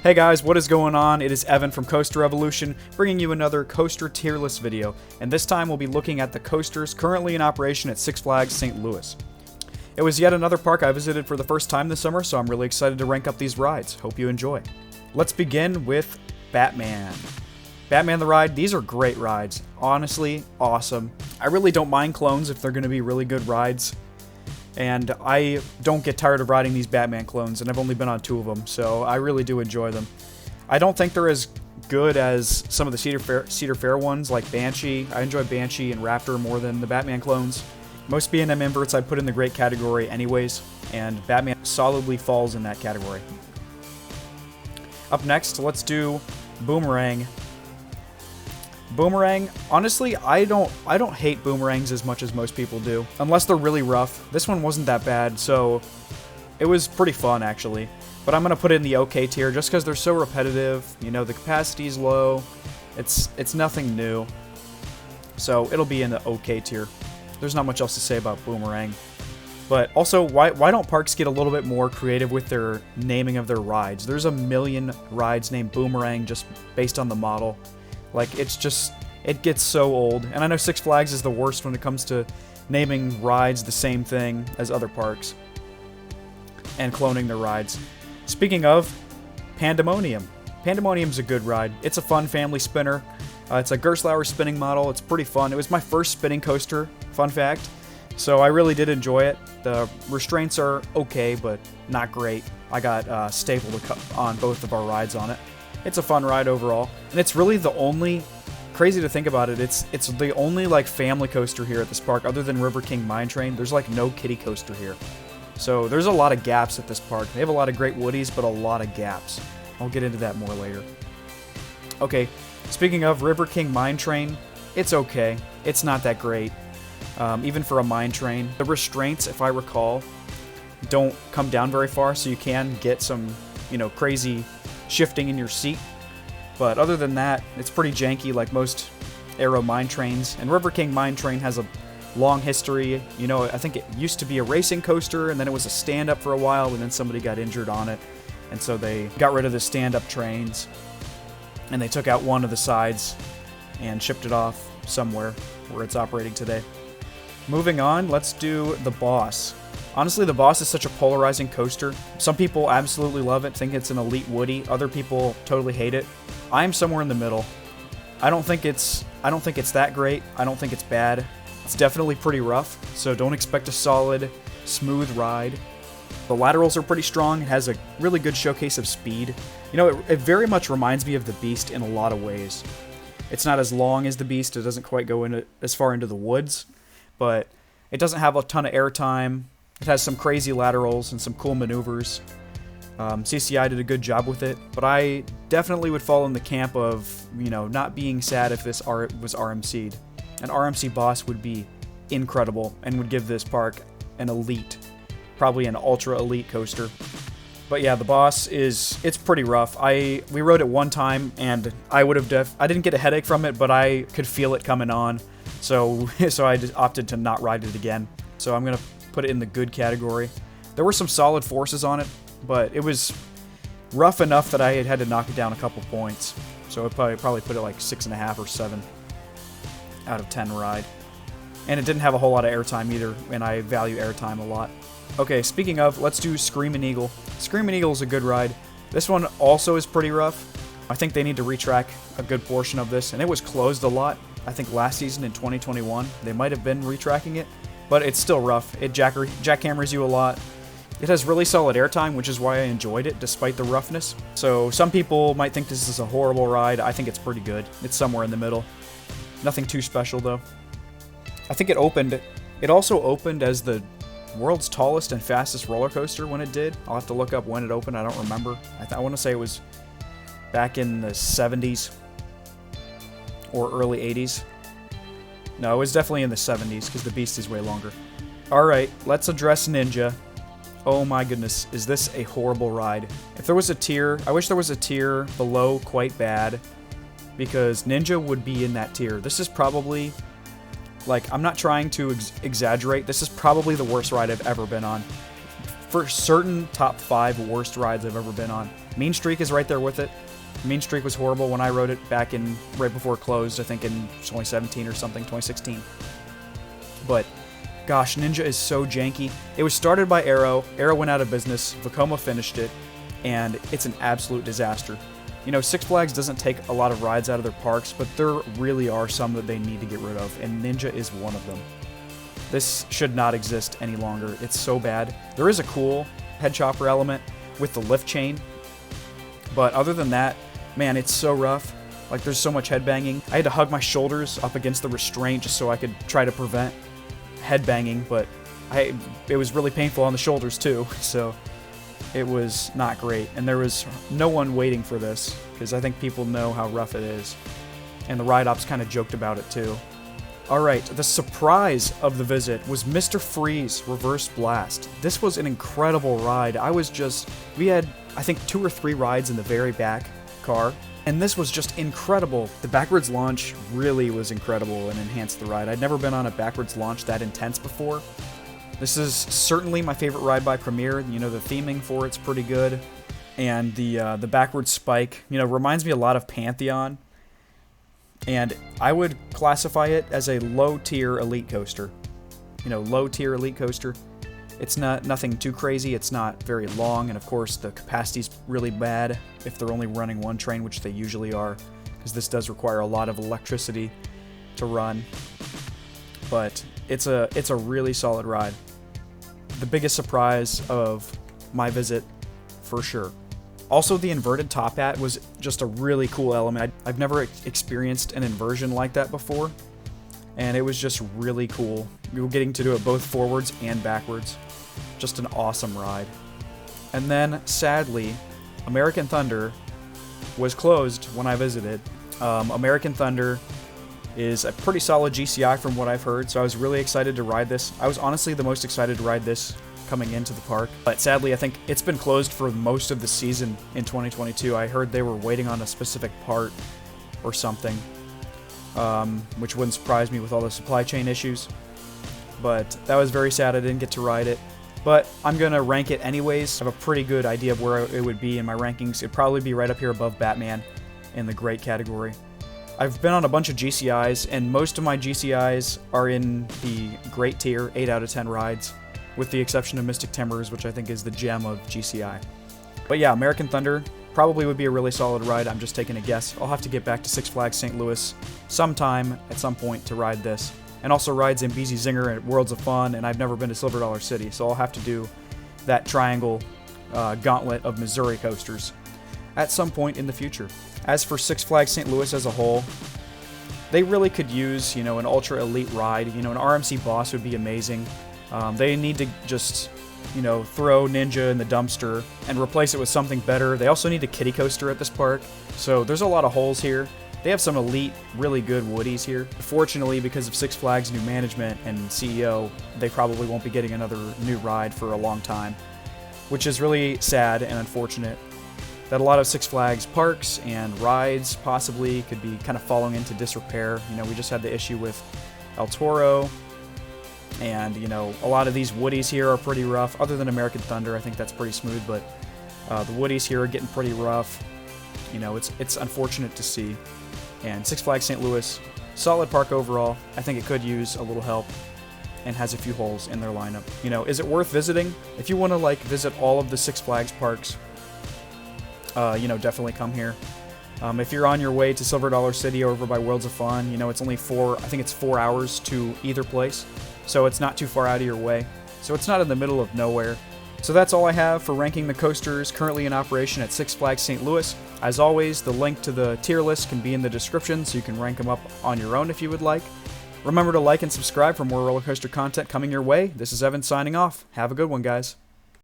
Hey guys, what is going on? It is Evan from Coaster Revolution, bringing you another coaster tier list video, and this time we'll be looking at the coasters currently in operation at Six Flags St. Louis. It was yet another park I visited for the first time this summer, so I'm really excited to rank up these rides. Hope you enjoy. Let's begin with Batman. Batman the ride, these are great rides. Honestly, awesome. I really don't mind clones if they're going to be really good rides. And I don't get tired of riding these Batman clones, and I've only been on 2 of them, so I really do enjoy them. I don't think they're as good as some of the Cedar Fair ones, like Banshee. I enjoy Banshee and Raptor more than the Batman clones. Most B&M inverts I put in the great category anyways, and Batman solidly falls in that category. Up next, let's do Boomerang. Boomerang, honestly, I don't hate boomerangs as much as most people do, unless they're really rough. This one wasn't that bad, so it was pretty fun actually. But I'm gonna put it in the okay tier just because they're so repetitive. You know, the capacity's low. It's nothing new, so it'll be in the okay tier. There's not much else to say about Boomerang. But also, why don't parks get a little bit more creative with their naming of their rides? There's a million rides named Boomerang just based on the model. Like, it gets so old. And I know Six Flags is the worst when it comes to naming rides the same thing as other parks and cloning their rides. Speaking of, Pandemonium. Pandemonium's a good ride. It's a fun family spinner. It's a Gerstlauer spinning model. It's pretty fun. It was my first spinning coaster, fun fact. So I really did enjoy it. The restraints are okay, but not great. I got stapled on both of our rides on it. It's a fun ride overall, and it's really the only, crazy to think about it, it's the only like family coaster here at this park other than River King Mine Train. There's like no kiddie coaster here. So there's a lot of gaps at this park. They have a lot of great woodies, but a lot of gaps. I'll get into that more later. Okay, speaking of River King Mine Train, it's okay. It's not that great, even for a mine train. The restraints, if I recall, don't come down very far, so you can get some, you know, crazy shifting in your seat, but other than that, it's pretty janky like most Aero mine trains. And River King Mine Train has a long history. You know, I think it used to be a racing coaster, and then it was a stand-up for a while, and then somebody got injured on it, and so they got rid of the stand-up trains, and they took out one of the sides and shipped it off somewhere where it's operating today. Moving on, let's do the Boss. Honestly, the Boss is such a polarizing coaster. Some people absolutely love it, think it's an elite woody. Other people totally hate it. I'm somewhere in the middle. I don't think it's that great. I don't think it's bad. It's definitely pretty rough, so don't expect a solid, smooth ride. The laterals are pretty strong. It has a really good showcase of speed. You know, it very much reminds me of the Beast in a lot of ways. It's not as long as the Beast. It doesn't quite go as far into the woods, but it doesn't have a ton of airtime. It has some crazy laterals and some cool maneuvers. CCI did a good job with it, but I definitely would fall in the camp of, you know, not being sad if this was RMC'd. An RMC Boss would be incredible and would give this park an elite, probably an ultra elite coaster. But yeah, the Boss it's pretty rough. We rode it one time and I didn't get a headache from it, but I could feel it coming on. So I just opted to not ride it again. So I'm gonna put it in the good category. There were some solid forces on it, but it was rough enough that I had to knock it down a couple points. So I'd probably put it like 6.5 or 7 out of 10 ride. And it didn't have a whole lot of airtime either, and I value airtime a lot. Okay, speaking of, let's do Screamin' Eagle. Screamin' Eagle is a good ride. This one also is pretty rough. I think they need to retrack a good portion of this, and it was closed a lot. I think last season in 2021, they might have been retracking it. But it's still rough. It jackhammers you a lot. It has really solid airtime, which is why I enjoyed it, despite the roughness. So some people might think this is a horrible ride. I think it's pretty good. It's somewhere in the middle. Nothing too special, though. I think it also opened as the world's tallest and fastest roller coaster when it did. I'll have to look up when it opened. I don't remember. I want to say it was back in the 70s or early 80s. No, it was definitely in the 70s, because the Beast is way longer. Alright, let's address Ninja. Oh my goodness, is this a horrible ride. If there was a tier, I wish there was a tier below quite bad, because Ninja would be in that tier. This is probably, like, I'm not trying to exaggerate, this is probably the worst ride I've ever been on. For certain, top 5 worst rides I've ever been on. Mean Streak is right there with it. Mean Streak was horrible when I rode it back in right before it closed, I think in 2017 or something, 2016. But gosh, Ninja is so janky. It was started by Arrow. Arrow went out of business. Vekoma finished it, and it's an absolute disaster. You know, Six Flags doesn't take a lot of rides out of their parks, but there really are some that they need to get rid of, and Ninja is one of them. This should not exist any longer. It's so bad. There is a cool head chopper element with the lift chain, but other than that, man, it's so rough. Like, there's so much headbanging. I had to hug my shoulders up against the restraint just so I could try to prevent headbanging, but it was really painful on the shoulders too, so it was not great. And there was no one waiting for this, because I think people know how rough it is. And the ride ops kind of joked about it too. Alright, the surprise of the visit was Mr. Freeze Reverse Blast. This was an incredible ride. We had, I think, 2 or 3 rides in the very back car, and this was just incredible. The backwards launch really was incredible and enhanced the ride. I'd never been on a backwards launch that intense before. This is certainly my favorite ride by Premier. You know, the theming for it's pretty good, and the backwards spike, you know, reminds me a lot of Pantheon. And I would classify it as a low-tier elite coaster. You know, low-tier elite coaster. It's nothing too crazy, it's not very long, and of course the capacity's really bad if they're only running one train, which they usually are, because this does require a lot of electricity to run. But it's a really solid ride. The biggest surprise of my visit, for sure. Also, the inverted top hat was just a really cool element. I've never experienced an inversion like that before, and it was just really cool. We were getting to do it both forwards and backwards. Just an awesome ride. And then, sadly, American Thunder was closed when I visited. American Thunder is a pretty solid GCI from what I've heard, so I was really excited to ride this. I was honestly the most excited to ride this coming into the park, but sadly I think it's been closed for most of the season in 2022. I heard they were waiting on a specific part or something, which wouldn't surprise me with all the supply chain issues, but that was very sad I didn't get to ride it. But I'm going to rank it anyways. I have a pretty good idea of where it would be in my rankings. It'd probably be right up here above Batman in the great category. I've been on a bunch of GCIs, and most of my GCIs are in the great tier, 8 out of 10 rides, with the exception of Mystic Timbers, which I think is the gem of GCI. But yeah, American Thunder probably would be a really solid ride. I'm just taking a guess. I'll have to get back to Six Flags St. Louis sometime at some point to ride this. And also rides in BZ Zinger at Worlds of Fun, and I've never been to Silver Dollar City, so I'll have to do that triangle gauntlet of Missouri coasters at some point in the future. As for Six Flags St. Louis as a whole, they really could use, you know, an ultra elite ride. You know, an RMC Boss would be amazing. They need to just, you know, throw Ninja in the dumpster and replace it with something better. They also need a kiddie coaster at this park, so there's a lot of holes here. They have some elite, really good Woodies here. Fortunately, because of Six Flags' new management and CEO, they probably won't be getting another new ride for a long time, which is really sad and unfortunate. That a lot of Six Flags parks and rides possibly could be kind of falling into disrepair. You know, we just had the issue with El Toro, and, you know, a lot of these Woodies here are pretty rough. Other than American Thunder, I think that's pretty smooth, but the Woodies here are getting pretty rough. You know, it's unfortunate to see. And Six Flags St. Louis, solid park overall. I think it could use a little help and has a few holes in their lineup. You know, is it worth visiting? If you want to, like, visit all of the Six Flags parks, you know, definitely come here. If you're on your way to Silver Dollar City over by Worlds of Fun, you know, it's only 4 hours to either place, so it's not too far out of your way. So it's not in the middle of nowhere. So that's all I have for ranking the coasters currently in operation at Six Flags St. Louis. As always, the link to the tier list can be in the description, so you can rank them up on your own if you would like. Remember to like and subscribe for more roller coaster content coming your way. This is Evan signing off. Have a good one, guys.